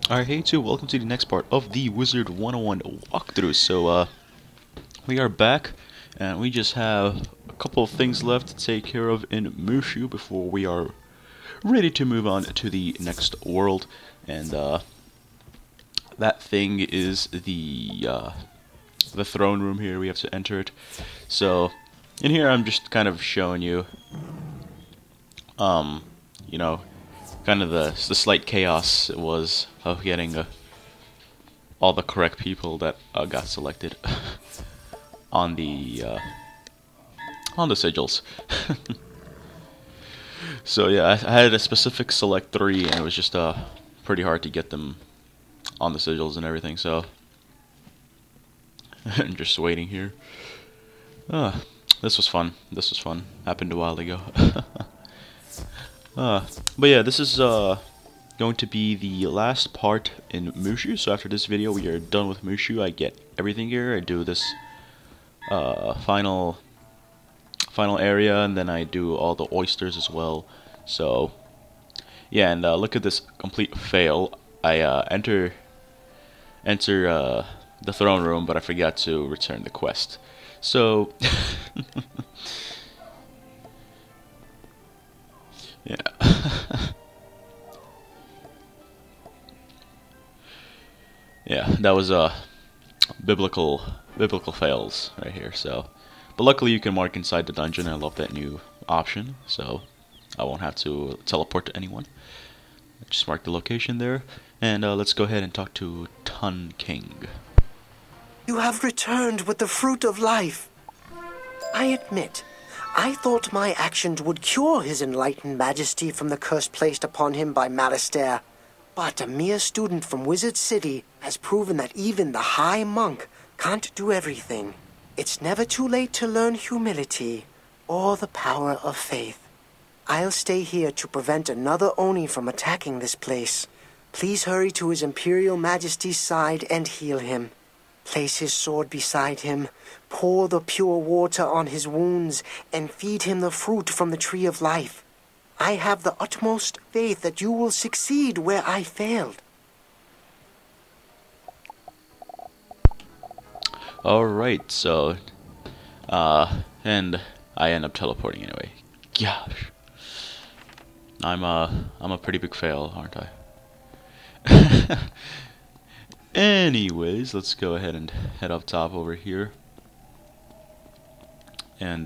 Alright, hey too, welcome to the next part of the Wizard101 walkthrough. So, we are back, and we just have a couple of things left to take care of in Mooshu before we are ready to move on to the next world. And, that thing is the throne room here. We have to enter it. So, in here I'm just kind of showing you, you know, kind of the slight chaos it was of getting all the correct people that got selected on the sigils. So yeah, I had a specific select 3, and it was just pretty hard to get them on the sigils and everything. So I'm just waiting here. This was fun. This was fun. Happened a while ago. But yeah, this is going to be the last part in Mooshu. So after this video, we are done with Mooshu. I get everything here. I do this final area, and then I do all the oysters as well. So yeah, and look at this complete fail. I enter the throne room, but I forgot to return the quest. So yeah. Yeah, that was biblical fails right here. So, but luckily you can mark inside the dungeon. I love that new option, so I won't have to teleport to anyone. Just mark the location there, and let's go ahead and talk to Tun King. You have returned with the fruit of life. I admit, I thought my actions would cure his enlightened majesty from the curse placed upon him by Malastair. But a mere student from Wizard City has proven that even the High Monk can't do everything. It's never too late to learn humility or the power of faith. I'll stay here to prevent another Oni from attacking this place. Please hurry to his Imperial Majesty's side and heal him. Place his sword beside him, pour the pure water on his wounds, and feed him the fruit from the tree of life. I have the utmost faith that you will succeed where I failed. Alright, so and I end up teleporting anyway. Gosh. I'm a pretty big fail, aren't I? Anyways, let's go ahead and head up top over here. And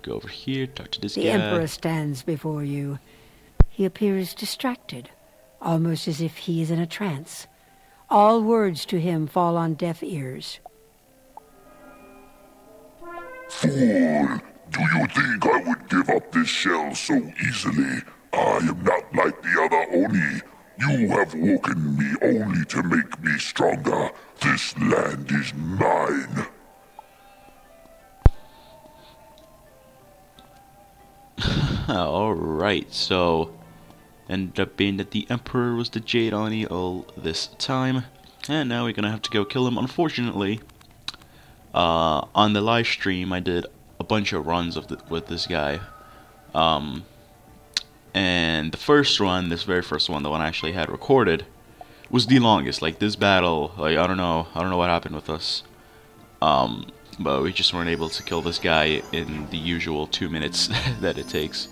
go over here, talk to this guy. The Emperor stands before you. He appears distracted, almost as if he is in a trance. All words to him fall on deaf ears. Fool! Do you think I would give up this shell so easily? I am not like the other Oni. You have woken me only to make me stronger. This land is mine. Alright, so ended up being that the Emperor was the Jade Oni all this time, and now we're gonna have to go kill him. Unfortunately, on the live stream I did a bunch of runs with this guy, and the first run, this very first one, the one I actually had recorded, was the longest. Like, this battle, like, I don't know what happened with us, but we just weren't able to kill this guy in the usual 2 minutes that it takes.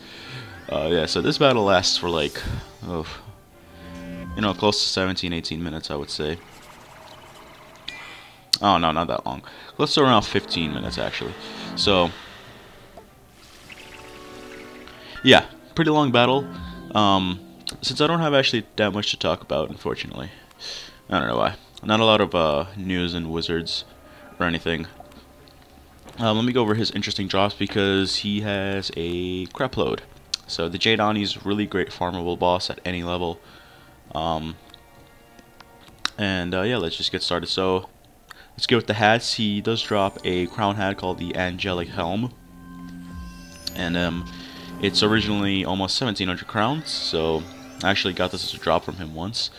Yeah, so this battle lasts for like, you know, close to 17-18 minutes, I would say. Oh no, not that long. Close to around 15 minutes actually. So yeah, pretty long battle. Since I don't have actually that much to talk about, unfortunately. I don't know why. Not a lot of news and wizards or anything. Let me go over his interesting drops because he has a crap load. So the Jade Oni is really great farmable boss at any level. Yeah, let's just get started. So let's go with the hats. He does drop a crown hat called the Angelic Helm, and it's originally almost 1700 crowns. So I actually got this as a drop from him once.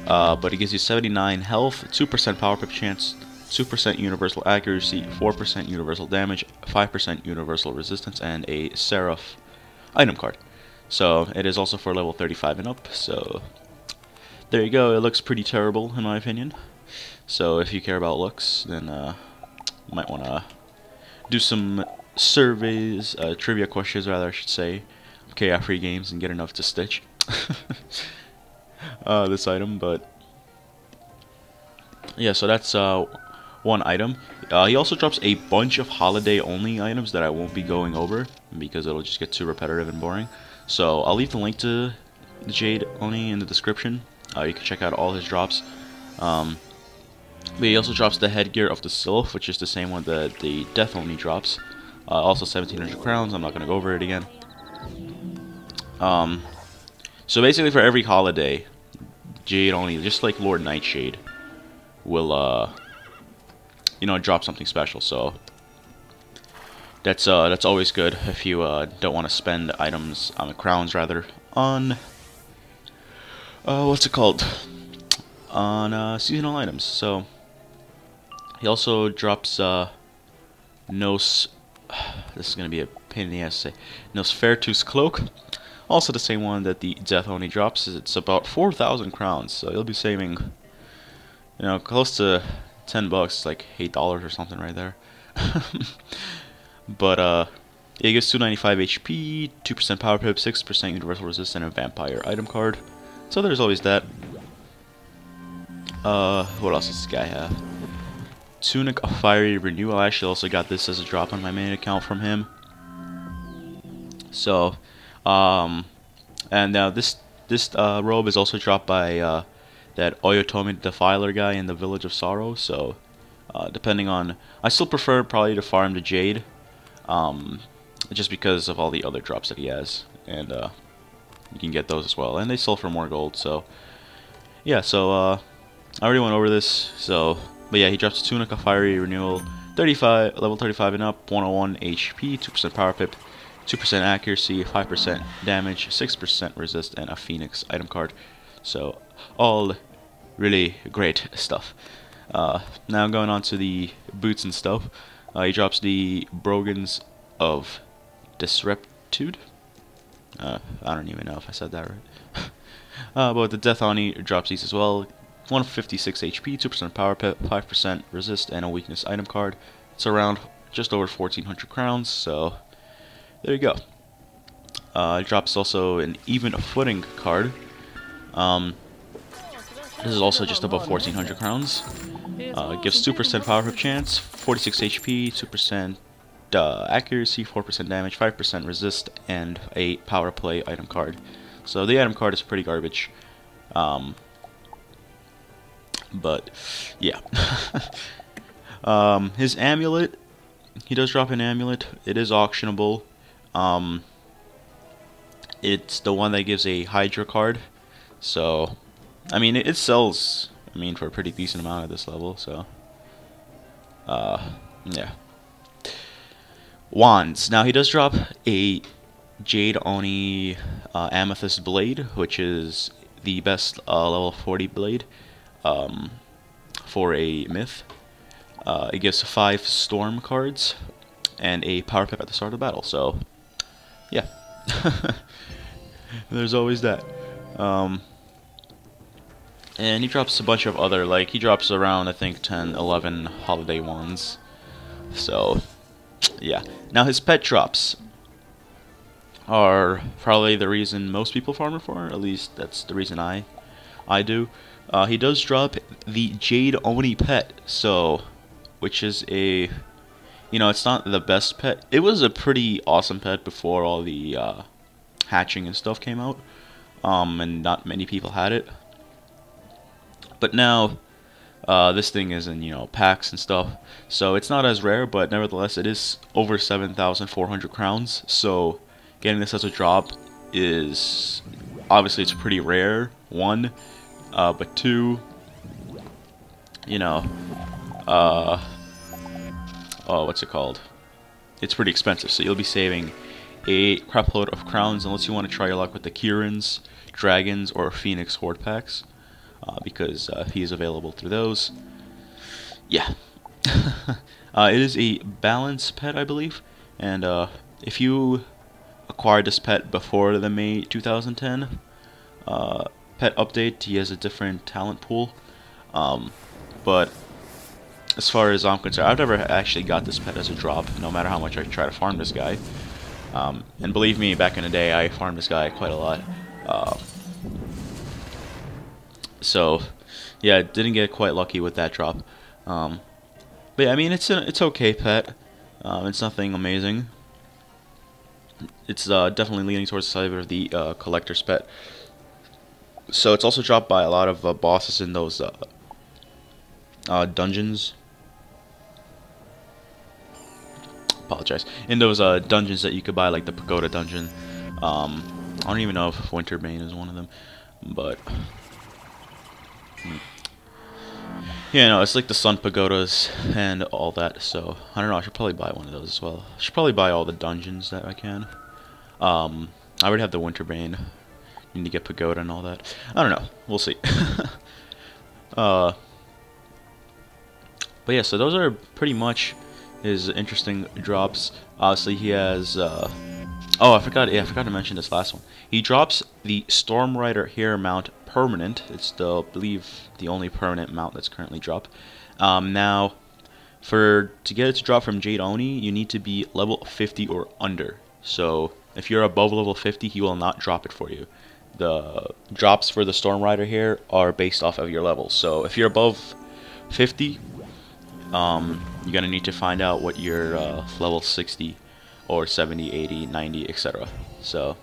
But it gives you 79 health, 2% power pip chance, 2% universal accuracy, 4% universal damage, 5% universal resistance, and a Seraph item card. So it is also for level 35 and up. So there you go. It looks pretty terrible in my opinion. So if you care about looks, then you might want to do some surveys, trivia questions rather, I should say, of free games and get enough to stitch this item. But yeah, so that's one item. He also drops a bunch of holiday-only items that I won't be going over because it'll just get too repetitive and boring. So I'll leave the link to the Jade Oni in the description. You can check out all his drops. But he also drops the headgear of the Sylph, which is the same one that the Death Oni drops. Also 1700 crowns. I'm not going to go over it again. So basically for every holiday, Jade Oni, just like Lord Nightshade, will you know, drop something special. So that's always good if you don't want to spend items on crowns rather on what's it called, on seasonal items. So he also drops Nos. This is gonna be a pain in the ass to say. Nosferatu's cloak. Also the same one that the Death Oni drops. It's about 4,000 crowns. So you'll be saving, you know, close to $10, like $8 or something right there. But it gives 295 HP, 2% power pip, 6% universal resist, and a vampire item card. So there's always that. What else does this guy have? Tunic of Fiery Renewal. I actually also got this as a drop on my main account from him. So, and now this robe is also dropped by that Oyotomi Defiler guy in the Village of Sorrow. So, depending on, I still prefer probably to farm the Jade, just because of all the other drops that he has, and you can get those as well, and they sell for more gold. So, yeah. So I already went over this. So, but yeah, he drops Tunic of Fiery Renewal, level 35 and up, 101 HP, 2% power pip, 2% accuracy, 5% damage, 6% resist, and a Phoenix item card. So all really great stuff. Now going on to the boots and stuff. He drops the Brogans of Disreptude. I don't even know if I said that right. But the Death Oni drops these as well. 156 HP, 2% power pip, 5% resist, and a weakness item card. It's around just over 1,400 crowns, so there you go. It drops also an even footing card. This is also just above 1,400 crowns. It gives 2% power pip chance, 46 HP, 2% accuracy, 4% damage, 5% resist, and a power play item card. So the item card is pretty garbage. But yeah. His amulet, he does drop an amulet. It is auctionable. It's the one that gives a Hydra card. So, I mean, it sells, I mean, for a pretty decent amount at this level. So, yeah. Wands. Now, he does drop a Jade Oni Amethyst Blade, which is the best level 40 blade for a myth. It gives 5 storm cards and a power pip at the start of the battle. So, yeah. There's always that. And he drops a bunch of other, like, he drops around, I think, 10, 11 holiday ones. So, yeah. Now, his pet drops are probably the reason most people farm it for. At least, that's the reason I do. He does drop the Jade Oni pet, so, which is a, you know, it's not the best pet. It was a pretty awesome pet before all the hatching and stuff came out, and not many people had it. But now, this thing is in, you know, packs and stuff, so it's not as rare, but nevertheless, it is over 7,400 crowns, so getting this as a drop is, obviously, it's pretty rare, one, but two, you know, oh, what's it called? It's pretty expensive, so you'll be saving a crapload of crowns unless you want to try your luck with the Kirans, Dragons, or Phoenix Horde packs, because he is available through those. Yeah. It is a balance pet, I believe, and if you acquired this pet before the May 2010 pet update, he has a different talent pool. But as far as I'm concerned, I've never actually got this pet as a drop, no matter how much I try to farm this guy. And believe me, back in the day, I farmed this guy quite a lot. So, yeah, didn't get quite lucky with that drop. But yeah, I mean, it's okay pet. It's nothing amazing. It's definitely leaning towards the side of the collector's pet. So it's also dropped by a lot of bosses in those dungeons. Apologize. In those dungeons that you could buy, like the Pagoda dungeon. I don't even know if Winterbane is one of them, but yeah, no, it's like the Sun Pagodas and all that. So I don't know. I should probably buy one of those as well. I should probably buy all the dungeons that I can. I already have the Winterbane. Need to get Pagoda and all that. I don't know. We'll see. But yeah, so those are pretty much his interesting drops. Obviously, he has. Oh, I forgot. Yeah, I forgot to mention this last one. He drops the Storm Rider hair mount permanent. It's I believe the only permanent mount that's currently dropped. Now, to get it to drop from Jade Oni, you need to be level 50 or under. So if you're above level 50, he will not drop it for you. The drops for the Storm Rider here are based off of your level. So if you're above 50, you're gonna need to find out what your level 60 or 70, 80, 90, etc. So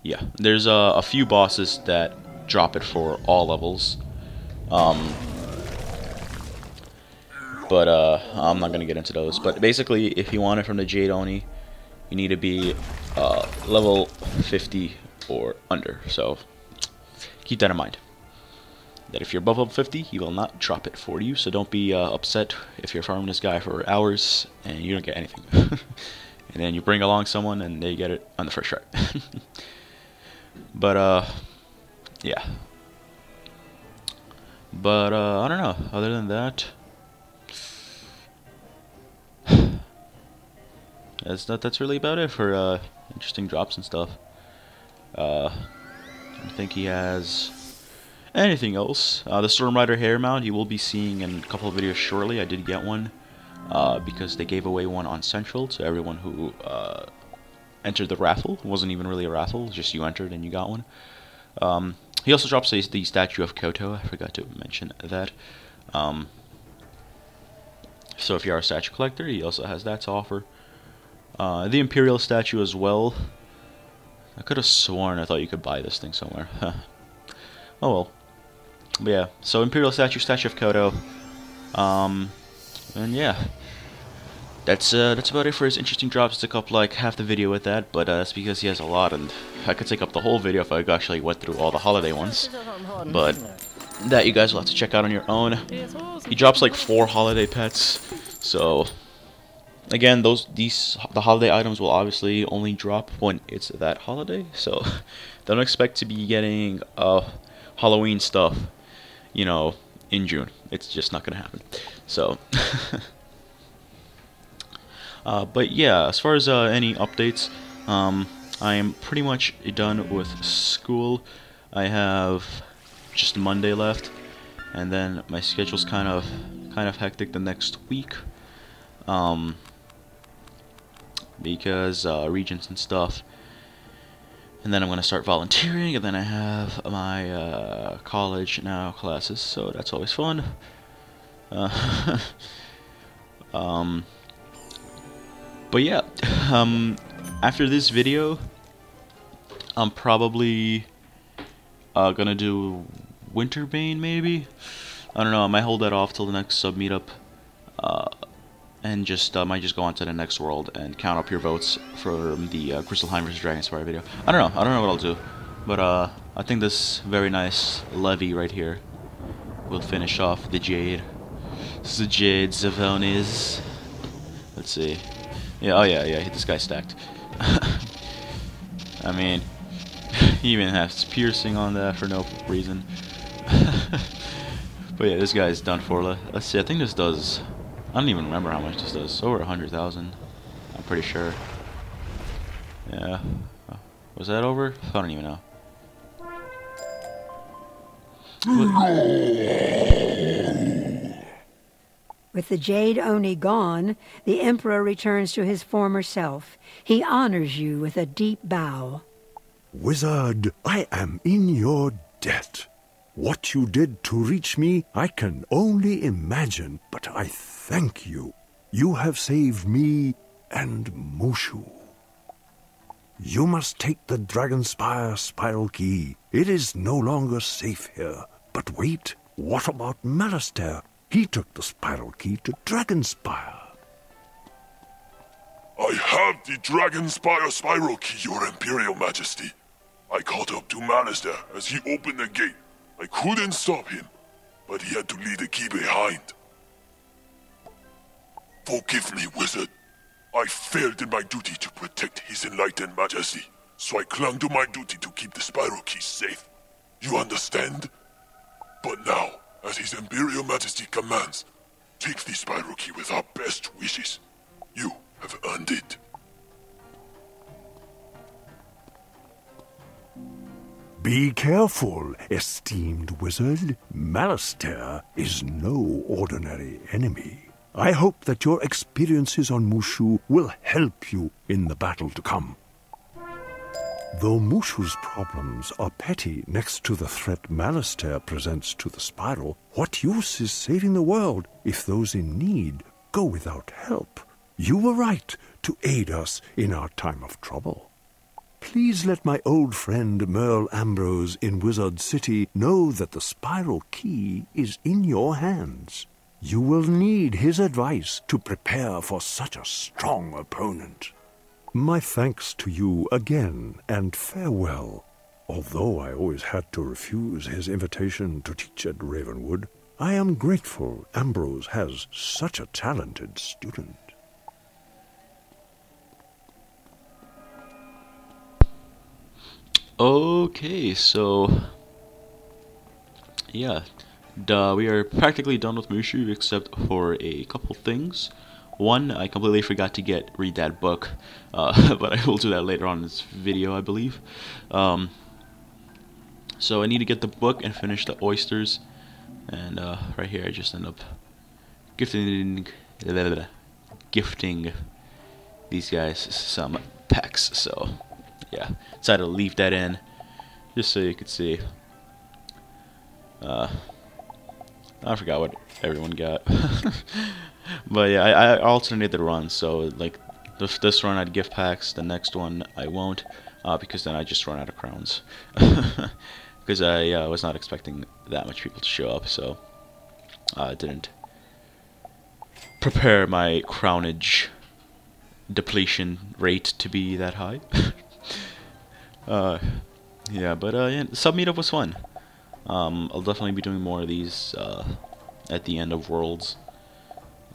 yeah, there's a few bosses that drop it for all levels. But I'm not gonna get into those. But basically, if you want it from the Jade Oni, you need to be level 50 or under. So keep that in mind. That if you're above level 50, he will not drop it for you. So don't be upset if you're farming this guy for hours and you don't get anything. And then you bring along someone and they get it on the first try. But yeah. But I don't know. Other than that, that's really about it for interesting drops and stuff. I don't think he has anything else. The Storm Rider hair mount you will be seeing in a couple of videos shortly. I did get one because they gave away one on Central to everyone who entered the raffle. It wasn't even really a raffle, just you entered and you got one. He also drops the statue of Koto. I forgot to mention that. So if you are a statue collector, he also has that to offer. The Imperial statue as well. I could have sworn I thought you could buy this thing somewhere. Oh well. But yeah, so Imperial statue, statue of Koto. And yeah. That's about it for his interesting drops. Took up like half the video with that, but that's because he has a lot, and I could take up the whole video if I actually went through all the holiday ones. But that you guys will have to check out on your own. He drops like 4 holiday pets, so again, the holiday items will obviously only drop when it's that holiday. So don't expect to be getting Halloween stuff, you know, in June. It's just not gonna happen. So. But yeah, as far as any updates, I am pretty much done with school. I have just Monday left, and then my schedule's kind of hectic the next week, because regents and stuff. And then I'm gonna start volunteering, and then I have my college now classes, so that's always fun. But yeah, after this video, I'm probably gonna do Winterbane, maybe? I don't know, I might hold that off till the next sub meetup, and just might just go on to the next world and count up your votes for the Crystalheim vs. Dragonspire video. I don't know what I'll do, but I think this very nice levy right here will finish off the Jade. This is the Jade Zavonis. Let's see. Yeah, oh yeah, this guy's stacked. I mean, he even has piercing on that for no reason. But yeah, this guy's done for. Let's see, I think this does, I don't even remember how much this does. Over 100,000, I'm pretty sure. Yeah. Was that over? I don't even know. With the Jade Oni gone, the Emperor returns to his former self. He honors you with a deep bow. Wizard, I am in your debt. What you did to reach me, I can only imagine, but I thank you. You have saved me and Mooshu. You must take the Dragonspire Spiral Key. It is no longer safe here. But wait, what about Malastair? He took the Spiral Key to Dragonspire. I have the Dragonspire Spiral Key, Your Imperial Majesty. I caught up to Malastair as he opened the gate. I couldn't stop him, but he had to leave the key behind. Forgive me, Wizard. I failed in my duty to protect His Enlightened Majesty, so I clung to my duty to keep the Spiral Key safe. You understand? But now, as His Imperial Majesty commands, take the Spiral Key with our best wishes. You have earned it. Be careful, esteemed wizard. Malastair is no ordinary enemy. I hope that your experiences on Mooshu will help you in the battle to come. Though Mooshu's problems are petty next to the threat Malastair presents to the Spiral, what use is saving the world if those in need go without help? You were right to aid us in our time of trouble. Please let my old friend Merle Ambrose in Wizard City know that the Spiral Key is in your hands. You will need his advice to prepare for such a strong opponent. My thanks to you again, and farewell. Although I always had to refuse his invitation to teach at Ravenwood, I am grateful Ambrose has such a talented student. Okay, so yeah, we are practically done with Mooshu except for a couple things. One, I completely forgot to read that book, but I will do that later on in this video, I believe. So I need to get the book and finish the oysters, and right here I just end up gifting these guys some packs. So yeah, decided to leave that in just so you could see. I forgot what everyone got. But yeah, I alternated the runs, so like this run I'd gift packs, the next one I won't, because then I just run out of crowns. Because I was not expecting that much people to show up, so I didn't prepare my crownage depletion rate to be that high. Yeah, but yeah, sub meetup was fun. I'll definitely be doing more of these at the end of Worlds.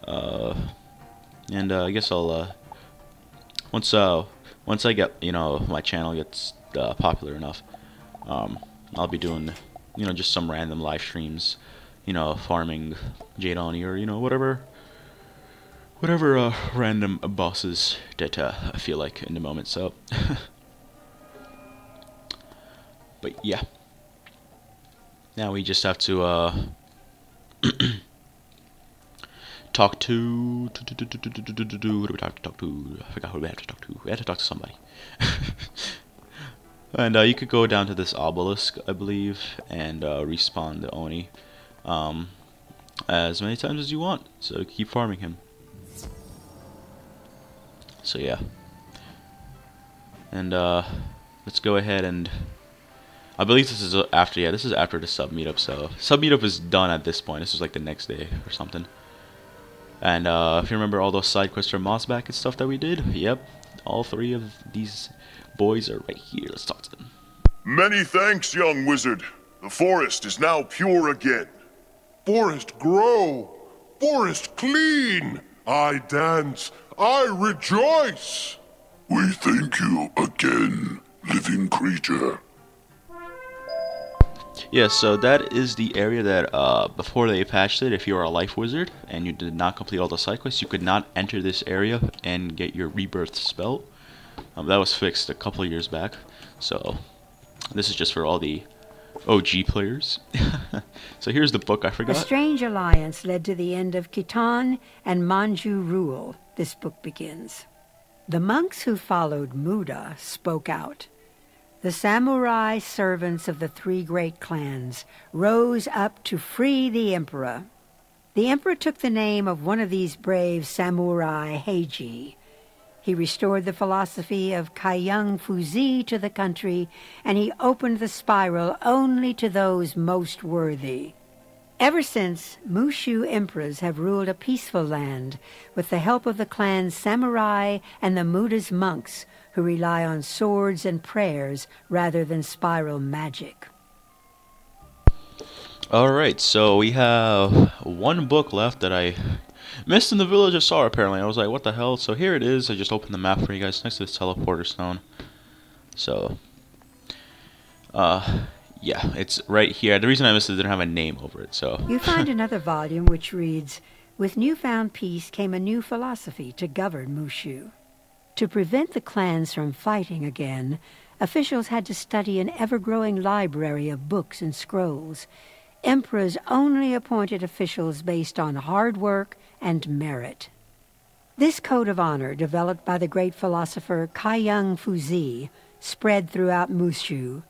And I guess I'll once I get, you know, my channel gets popular enough, I'll be doing, you know, just some random live streams, you know, farming Jade Oni, or you know, whatever random bosses that I feel like in the moment. So but yeah, now we just have to talk to who do we talk to? I forgot who we had to talk to. We had to talk to somebody. And you could go down to this obelisk, I believe, and respawn the Oni as many times as you want. So keep farming him. So yeah, and let's go ahead and I believe this is after. Yeah, this is after the sub meetup. So sub meetup is done at this point. This is like the next day or something. And if you remember all those side quests from Mossback and stuff that we did, yep, all three of these boys are right here. Let's talk to them. Many thanks, young wizard. The forest is now pure again. Forest grow. Forest clean. I dance. I rejoice. We thank you again, living creature. Yeah, so that is the area that, before they patched it, if you are a life wizard and you did not complete all the side quests, you could not enter this area and get your rebirth spell. That was fixed a couple of years back, so this is just for all the OG players. So here's the book I A forgot. strange alliance led to the end of Khitan and Manju rule, this book begins. The monks who followed Muda spoke out. The samurai servants of the three great clans rose up to free the emperor. The emperor took the name of one of these brave samurai, Heiji. He restored the philosophy of Kaiyang Fuzi to the country, and he opened the spiral only to those most worthy. Ever since, Mooshu emperors have ruled a peaceful land with the help of the clan's samurai and the Muda's monks, who rely on swords and prayers rather than spiral magic. Alright, so we have one book left that I missed in the village of Sar, apparently. I was like, what the hell? So here it is. I just opened the map for you guys next to this teleporter stone. So, yeah, it's right here. The reason I missed it, it didn't have a name over it, so. You find another volume which reads, "With newfound peace came a new philosophy to govern Mooshu. To prevent the clans from fighting again, officials had to study an ever-growing library of books and scrolls. Emperors only appointed officials based on hard work and merit. This code of honor, developed by the great philosopher Kaiyang Fuzi, spread throughout Mooshu.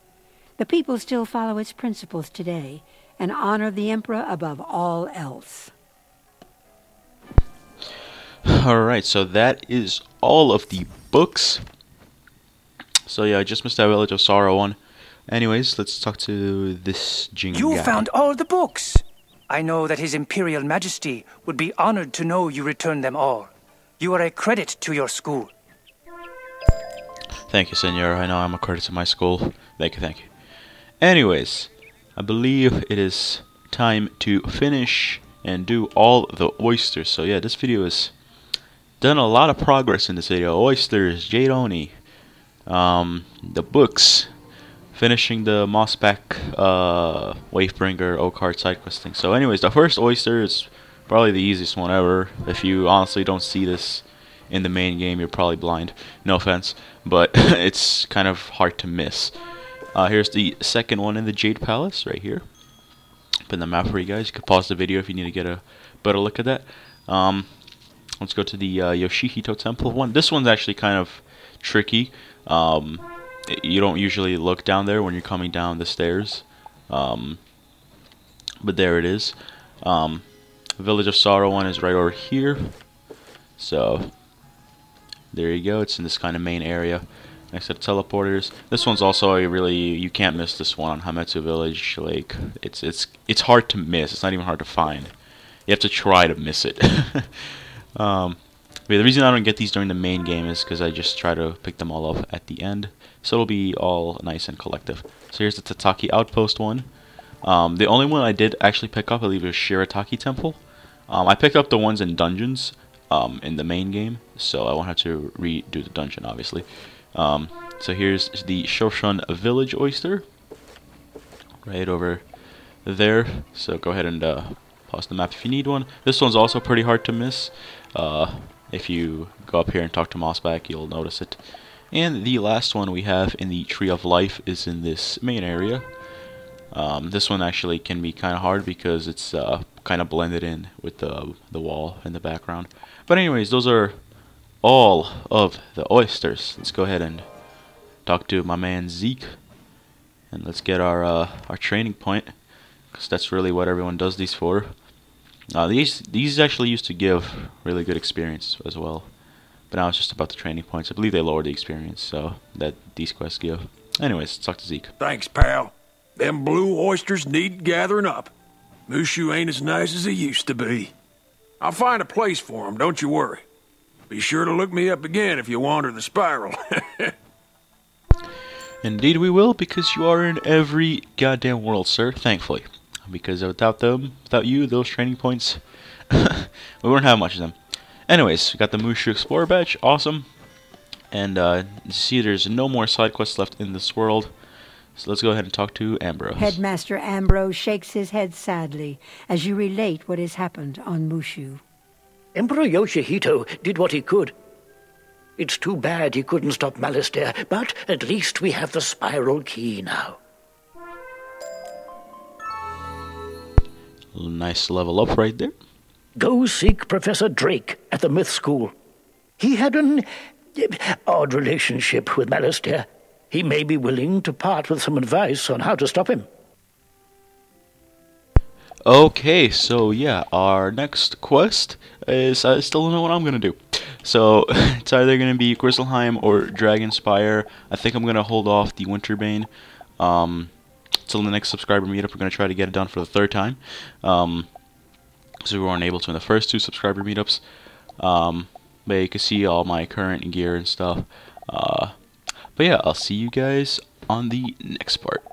The people still follow its principles today and honor the emperor above all else." Alright, so that is all of the books. So yeah, I just missed that Village of Sorrow one. Anyways, let's talk to this Jing You guy. found all the books. I know that His Imperial Majesty would be honored to know you returned them all. You are a credit to your school. Thank you, senor. I know I'm a credit to my school. Thank you, thank you. Anyways, I believe it is time to finish and do all the oysters. So yeah, this video has done a lot of progress in this video. Oysters, Jade Oni, the books, finishing the Mossback Wavebringer Oakheart side quest thing. So anyways, the first oyster is probably the easiest one ever. If you honestly don't see this in the main game, you're probably blind. No offense, but it's kind of hard to miss. Here's the second one in the Jade Palace, right here. Put the map for you guys. You can pause the video if you need to get a better look at that. Let's go to the Yoshihito Temple one. This one's actually kind of tricky. You don't usually look down there when you're coming down the stairs. But there it is. Village of Sorrow one is right over here. So, there you go. It's in this kind of main area next to the teleporters. This one's also a really, you can't miss this one on Hametsu Village. Like, it's hard to miss. It's not even hard to find. You have to try to miss it. But the reason I don't get these during the main game is because I just try to pick them all up at the end. So it'll be all nice and collective. So here's the Tataki Outpost one. The only one I did actually pick up, I believe, was Shirataki Temple. I picked up the ones in dungeons in the main game, so I won't have to redo the dungeon, obviously. So here's the Shoshun Village Oyster, right over there. So go ahead and pause the map if you need one. This one's also pretty hard to miss. If you go up here and talk to Mossback, you'll notice it. And the last one we have in the Tree of Life is in this main area. This one actually can be kind of hard because it's kind of blended in with the wall in the background. But anyways, those are all of the oysters. Let's go ahead and talk to my man Zeke, and let's get our training point, because that's really what everyone does these for. These actually used to give really good experience as well, but now it's just about the training points. I believe they lowered the experience, so that these quests give. Anyways, let's talk to Zeke. Thanks, pal. Them blue oysters need gathering up. Mooshu ain't as nice as he used to be. I'll find a place for him, don't you worry. Be sure to look me up again if you wander the spiral. Indeed we will, because you are in every goddamn world, sir, thankfully. Because without you, those training points, we wouldn't have much of them. Anyways, we got the Mooshu Explorer badge, awesome. And you see there's no more side quests left in this world. So let's go ahead and talk to Ambrose. Headmaster Ambrose shakes his head sadly as you relate what has happened on Mooshu. Emperor Yoshihito did what he could. It's too bad he couldn't stop Malastare, but at least we have the spiral key now. Nice level up right there. Go seek Professor Drake at the Myth School. He had an odd relationship with Malastair. He may be willing to part with some advice on how to stop him. Okay, so yeah, our next quest is, I still don't know what I'm gonna do. So it's either gonna be Grizzleheim or Dragonspire. I think I'm gonna hold off the Winterbane till the next subscriber meetup. We're gonna try to get it done for the 3rd time. So we weren't able to in the first 2 subscriber meetups. But you can see all my current gear and stuff. But yeah, I'll see you guys on the next part.